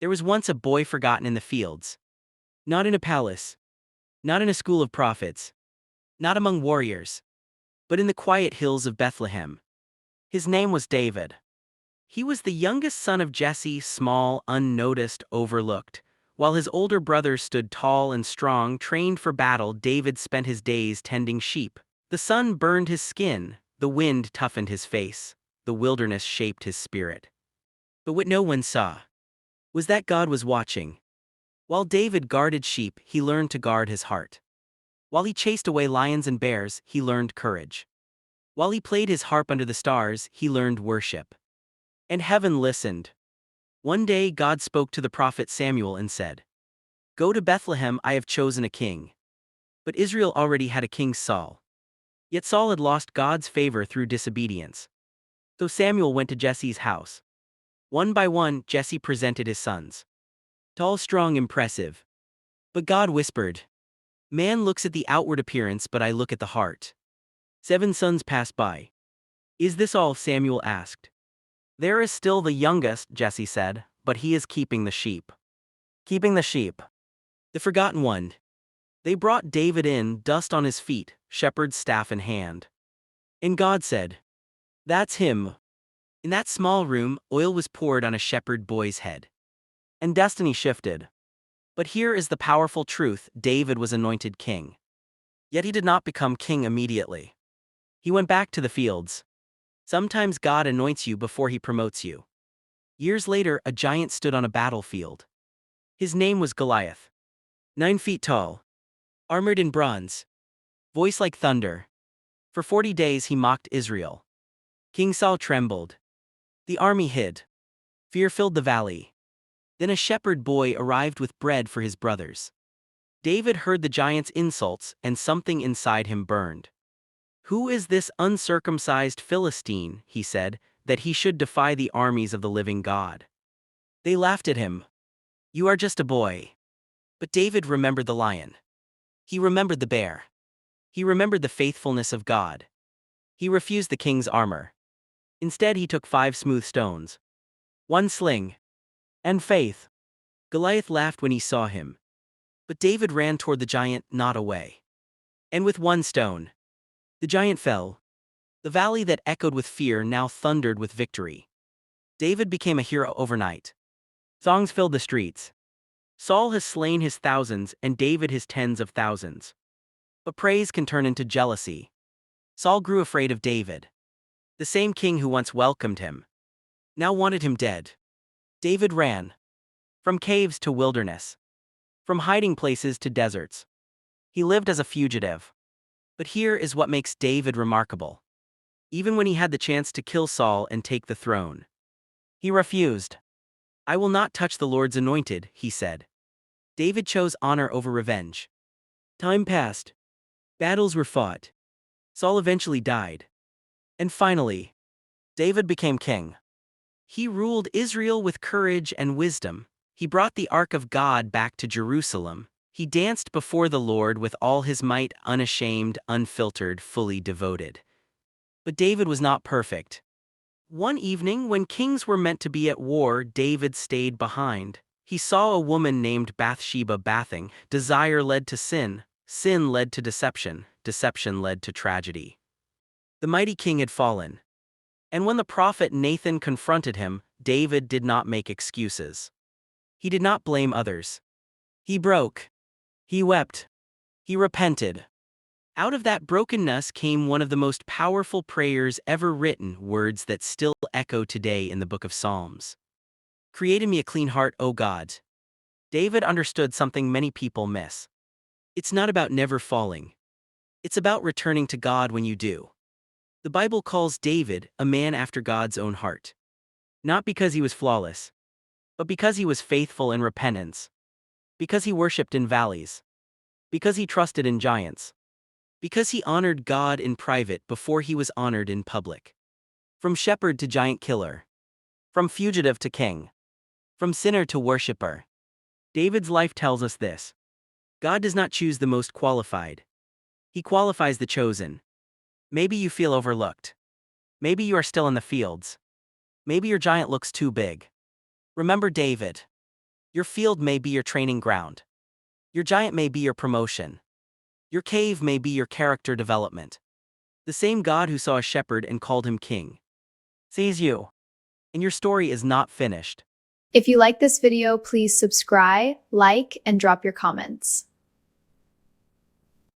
There was once a boy forgotten in the fields. Not in a palace. Not in a school of prophets. Not among warriors. But in the quiet hills of Bethlehem. His name was David. He was the youngest son of Jesse, small, unnoticed, overlooked. While his older brothers stood tall and strong, trained for battle, David spent his days tending sheep. The sun burned his skin, the wind toughened his face, the wilderness shaped his spirit. But what no one saw was that God was watching. While David guarded sheep, he learned to guard his heart. While he chased away lions and bears, he learned courage. While he played his harp under the stars, he learned worship. And heaven listened. One day God spoke to the prophet Samuel and said, "Go to Bethlehem, I have chosen a king." But Israel already had a king, Saul. Yet Saul had lost God's favor through disobedience. So Samuel went to Jesse's house. One by one, Jesse presented his sons. Tall, strong, impressive. But God whispered, "Man looks at the outward appearance, but I look at the heart." 7 sons passed by. "Is this all?" Samuel asked. "There is still the youngest," Jesse said, "but he is keeping the sheep." Keeping the sheep. The forgotten one. They brought David in, dust on his feet, shepherd's staff in hand. And God said, "That's him." In that small room, oil was poured on a shepherd boy's head. And destiny shifted. But here is the powerful truth: David was anointed king. Yet he did not become king immediately. He went back to the fields. Sometimes God anoints you before he promotes you. Years later, a giant stood on a battlefield. His name was Goliath. 9 feet tall. Armored in bronze. Voice like thunder. For 40 days he mocked Israel. King Saul trembled. The army hid. Fear filled the valley. Then a shepherd boy arrived with bread for his brothers. David heard the giant's insults, and something inside him burned. "Who is this uncircumcised Philistine," he said, "that he should defy the armies of the living God?" They laughed at him. "You are just a boy." But David remembered the lion. He remembered the bear. He remembered the faithfulness of God. He refused the king's armor. Instead, he took 5 smooth stones, 1 sling, and faith. Goliath laughed when he saw him. But David ran toward the giant, not away. And with 1 stone, the giant fell. The valley that echoed with fear now thundered with victory. David became a hero overnight. Songs filled the streets. Saul has slain his thousands and David his tens of thousands. But praise can turn into jealousy. Saul grew afraid of David. The same king who once welcomed him now wanted him dead. David ran. From caves to wilderness. From hiding places to deserts. He lived as a fugitive. But here is what makes David remarkable. Even when he had the chance to kill Saul and take the throne, he refused. "I will not touch the Lord's anointed," he said. David chose honor over revenge. Time passed. Battles were fought. Saul eventually died. And finally, David became king. He ruled Israel with courage and wisdom. He brought the Ark of God back to Jerusalem. He danced before the Lord with all his might, unashamed, unfiltered, fully devoted. But David was not perfect. One evening, when kings were meant to be at war, David stayed behind. He saw a woman named Bathsheba bathing. Desire led to sin. Sin led to deception. Deception led to tragedy. The mighty king had fallen. And when the prophet Nathan confronted him, David did not make excuses. He did not blame others. He broke. He wept. He repented. Out of that brokenness came one of the most powerful prayers ever written, words that still echo today in the book of Psalms. "Create in me a clean heart, O God." David understood something many people miss. It's not about never falling. It's about returning to God when you do. The Bible calls David a man after God's own heart. Not because he was flawless, but because he was faithful in repentance. Because he worshipped in valleys. Because he trusted in giants. Because he honored God in private before he was honored in public. From shepherd to giant killer. From fugitive to king. From sinner to worshiper. David's life tells us this. God does not choose the most qualified. He qualifies the chosen. Maybe you feel overlooked. Maybe you are still in the fields. Maybe your giant looks too big. Remember David. Your field may be your training ground. Your giant may be your promotion. Your cave may be your character development. The same God who saw a shepherd and called him king sees you. And your story is not finished. If you like this video, please subscribe, like, and drop your comments.